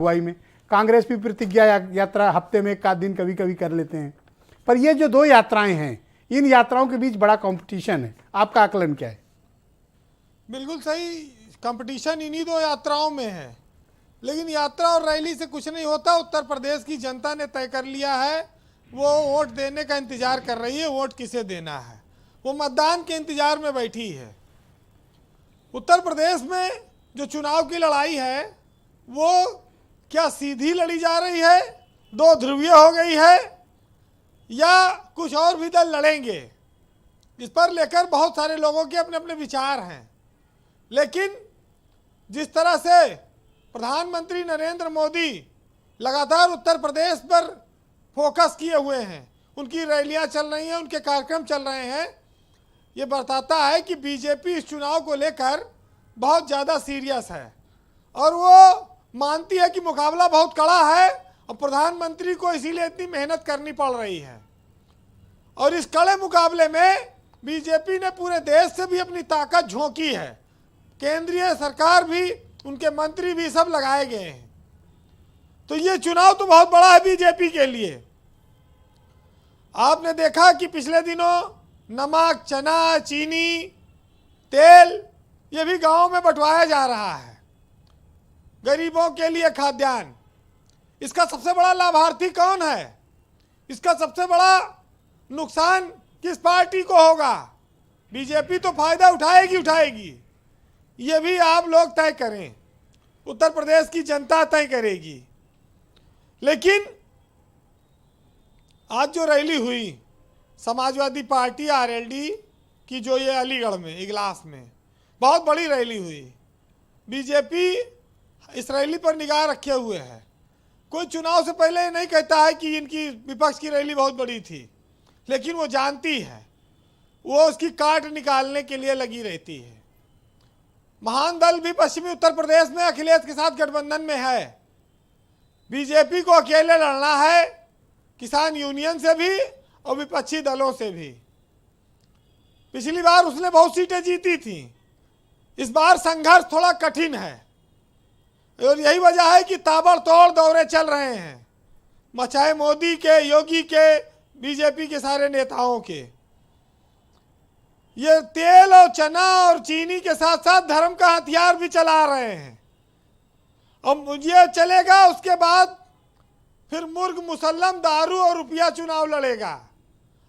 अगुवाई में। कांग्रेस भी प्रतिज्ञा यात्रा हफ्ते में एक आध दिन कभी कभी कर लेते हैं। पर ये जो दो यात्राएं हैं, इन यात्राओं के बीच बड़ा कंपटीशन है, आपका आकलन क्या है? बिल्कुल सही, कंपटीशन इन्हीं दो यात्राओं में है। लेकिन यात्रा और रैली से कुछ नहीं होता। उत्तर प्रदेश की जनता ने तय कर लिया है, वो वोट देने का इंतजार कर रही है, वोट किसे देना है, वो मतदान के इंतजार में बैठी है। उत्तर प्रदेश में जो चुनाव की लड़ाई है वो क्या सीधी लड़ी जा रही है, दो ध्रुवीय हो गई है, या कुछ और भी दल लड़ेंगे, इस पर लेकर बहुत सारे लोगों के अपने अपने विचार हैं। लेकिन जिस तरह से प्रधानमंत्री नरेंद्र मोदी लगातार उत्तर प्रदेश पर फोकस किए हुए हैं, उनकी रैलियां चल रही हैं, उनके कार्यक्रम चल रहे हैं, ये बताता है कि बीजेपी इस चुनाव को लेकर बहुत ज़्यादा सीरियस है और वो मानती है कि मुकाबला बहुत कड़ा है और प्रधानमंत्री को इसीलिए इतनी मेहनत करनी पड़ रही है। और इस कड़े मुकाबले में बीजेपी ने पूरे देश से भी अपनी ताकत झोंकी है। केंद्रीय सरकार भी, उनके मंत्री भी सब लगाए गए हैं। तो ये चुनाव तो बहुत बड़ा है बीजेपी के लिए। आपने देखा कि पिछले दिनों नमक, चना, चीनी, तेल ये भी गांव में बंटवाया जा रहा है, गरीबों के लिए खाद्यान्न। इसका सबसे बड़ा लाभार्थी कौन है? इसका सबसे बड़ा नुकसान किस पार्टी को होगा? बीजेपी तो फायदा उठाएगी। ये भी आप लोग तय करें, उत्तर प्रदेश की जनता तय करेगी। लेकिन आज जो रैली हुई समाजवादी पार्टी आरएलडी की, जो ये अलीगढ़ में इगलास में बहुत बड़ी रैली हुई, बीजेपी इस रैली पर निगाह रखे हुए है। कोई चुनाव से पहले नहीं कहता है कि इनकी विपक्ष की रैली बहुत बड़ी थी, लेकिन वो जानती है, वो उसकी काट निकालने के लिए लगी रहती है। महान दल भी पश्चिमी उत्तर प्रदेश में अखिलेश के साथ गठबंधन में है। बीजेपी को अकेले लड़ना है, किसान यूनियन से भी और विपक्षी दलों से भी। पिछली बार उसने बहुत सीटें जीती थी, इस बार संघर्ष थोड़ा कठिन है और यही वजह है कि ताबड़तोड़ दौरे चल रहे हैं, चाहे मोदी के, योगी के, बीजेपी के सारे नेताओं के। ये तेल और चना और चीनी के साथ साथ धर्म का हथियार भी चला रहे हैं। और ये चलेगा, उसके बाद फिर मुर्ग मुसल्लम, दारू और रुपया चुनाव लड़ेगा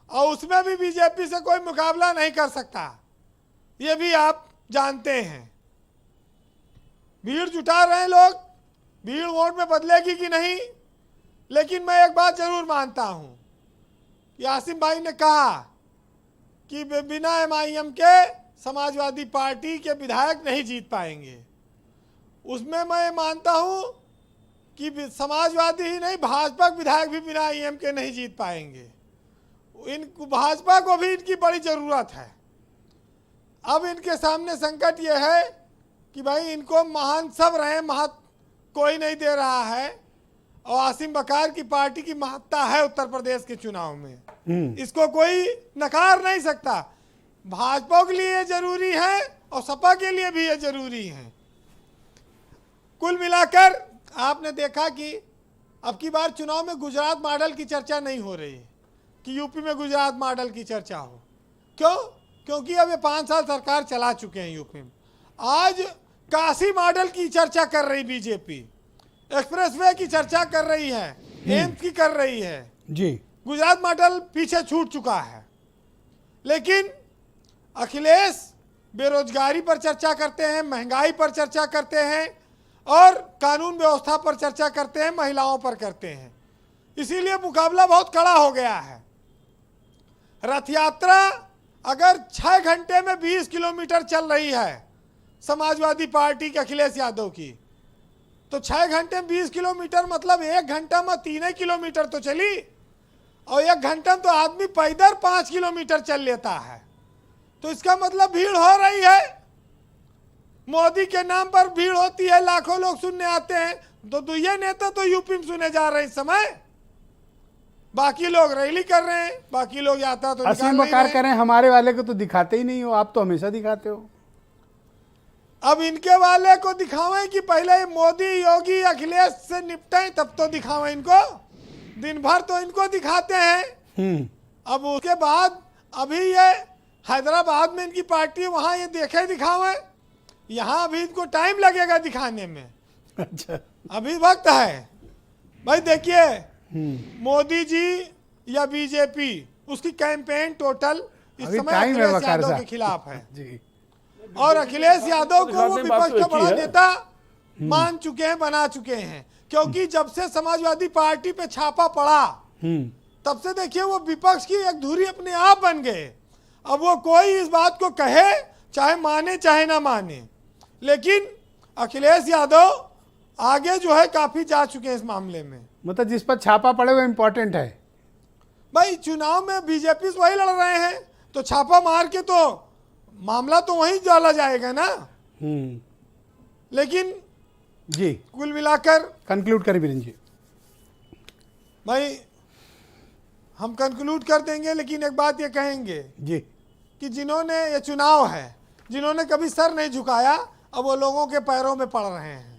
और उसमें भी बीजेपी से कोई मुकाबला नहीं कर सकता, ये भी आप जानते हैं। भीड़ जुटा रहे हैं लोग, भीड़ वोट में बदलेगी कि नहीं, लेकिन मैं एक बात जरूर मानता हूं कि आसिम भाई ने कहा कि बिना एमआईएम के समाजवादी पार्टी के विधायक नहीं जीत पाएंगे। उसमें मैं मानता हूं कि समाजवादी ही नहीं, भाजपा के विधायक भी बिना ईएम के नहीं जीत पाएंगे। भाजपा को भी इनकी बड़ी ज़रूरत है। अब इनके सामने संकट ये है कि भाई इनको महान सब रहे, महत्व कोई नहीं दे रहा है और आसिम बकार की पार्टी की महत्ता है उत्तर प्रदेश के चुनाव में, इसको कोई नकार नहीं सकता। भाजपा के लिए ये जरूरी है और सपा के लिए भी ये जरूरी है। कुल मिलाकर आपने देखा कि अब की बार चुनाव में गुजरात मॉडल की चर्चा नहीं हो रही कि यूपी में गुजरात मॉडल की चर्चा हो। क्यों? क्योंकि अब ये 5 साल सरकार चला चुके हैं यूपी में। आज काशी मॉडल की चर्चा कर रही बीजेपी, एक्सप्रेसवे की चर्चा कर रही है, एम्स की कर रही है जी। गुजरात मॉडल पीछे छूट चुका है। लेकिन अखिलेश बेरोजगारी पर चर्चा करते हैं, महंगाई पर चर्चा करते हैं और कानून व्यवस्था पर चर्चा करते हैं, महिलाओं पर करते हैं। इसीलिए मुकाबला बहुत कड़ा हो गया है। रथ यात्रा अगर 6 घंटे में 20 किलोमीटर चल रही है समाजवादी पार्टी के अखिलेश यादव की, तो 6 घंटे में 20 किलोमीटर मतलब 1 घंटा में 3 किलोमीटर तो चली और 1 घंटा में तो आदमी पैदल 5 किलोमीटर चल लेता है। तो इसका मतलब भीड़ हो रही है। मोदी के नाम पर भीड़ होती है, लाखों लोग सुनने आते हैं। तो ये नेता तो यूपी में सुने जा रहे हैं इस समय, बाकी लोग रैली कर रहे हैं, बाकी लोग यात्रा तो आसिम बकार करें, हमारे वाले को तो दिखाते ही नहीं हो, आप तो हमेशा दिखाते हो। अब इनके वाले को दिखावें कि पहले मोदी योगी अखिलेश से निपटें तब तो दिखावें इनको। दिन भर तो इनको दिखाते हैं। अब उसके बाद अभी ये हैदराबाद में इनकी पार्टी, वहां ये देखे दिखावें, यहाँ अभी इनको टाइम लगेगा दिखाने में। अच्छा, अभी वक्त है भाई। देखिए मोदी जी या बीजेपी, उसकी कैंपेन टोटल इस अभी समय टाइम है अखिलेश वकार यादव साहब। के खिलाफ है। जी, और अखिलेश यादव को वो दिखाने बात विपक्ष तो का एक ही बड़ा है। नेता मान चुके हैं, बना चुके हैं। क्योंकि जब से समाजवादी पार्टी पे छापा पड़ा तब से देखिए वो विपक्ष की एक धुरी अपने आप बन गए। अब वो कोई इस बात को कहे, चाहे माने चाहे ना माने, लेकिन अखिलेश यादव आगे जो है काफी जा चुके हैं इस मामले में। मतलब जिस पर छापा पड़े वो इम्पोर्टेंट है। भाई चुनाव में बीजेपी से वही लड़ रहे हैं, तो छापा मार के तो मामला तो वहीं डाला जाएगा ना। लेकिन जी, कुल मिलाकर कंक्लूड करें बीरेन जी। भाई हम कंक्लूड कर देंगे, लेकिन एक बात ये कहेंगे जी, कि जिन्होंने, ये चुनाव है, जिन्होंने कभी सर नहीं झुकाया अब वो लोगों के पैरों में पड़ रहे हैं।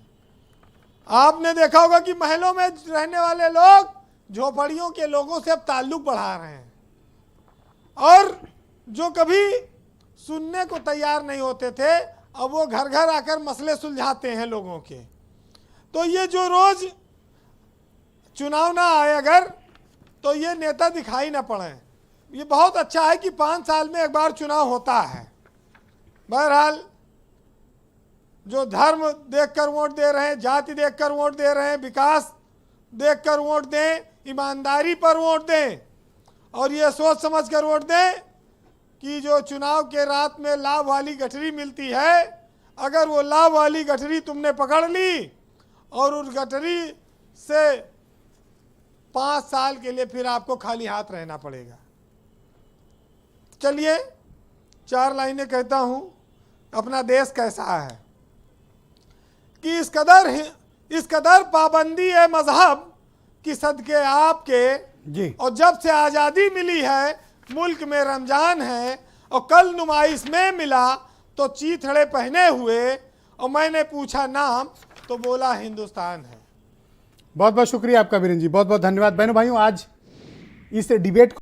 आपने देखा होगा कि महलों में रहने वाले लोग झोपड़ियों के लोगों से अब ताल्लुक बढ़ा रहे हैं, और जो कभी सुनने को तैयार नहीं होते थे अब वो घर घर आकर मसले सुलझाते हैं लोगों के। तो ये जो रोज चुनाव ना आए अगर, तो ये नेता दिखाई ना पड़े। ये बहुत अच्छा है कि 5 साल में एक बार चुनाव होता है। बहरहाल जो धर्म देखकर वोट दे रहे हैं, जाति देखकर वोट दे रहे हैं, विकास देखकर वोट दें, ईमानदारी पर वोट दें, और ये सोच समझ कर वोट दें कि जो चुनाव के रात में लाभ वाली गठरी मिलती है, अगर वो लाभ वाली गठरी तुमने पकड़ ली और उस गठरी से 5 साल के लिए फिर आपको खाली हाथ रहना पड़ेगा। चलिए 4 लाइनें कहता हूं। अपना देश कैसा है कि इस कदर पाबंदी है मजहब की सदके आपके, जी, और जब से आज़ादी मिली है मुल्क में रमजान है, और कल नुमाइश में मिला तो चीथड़े पहने हुए, और मैंने पूछा नाम तो बोला हिंदुस्तान है। बहुत बहुत शुक्रिया आपका बीरेन जी, बहुत बहुत धन्यवाद। बहनों भाइयों, आज इस डिबेट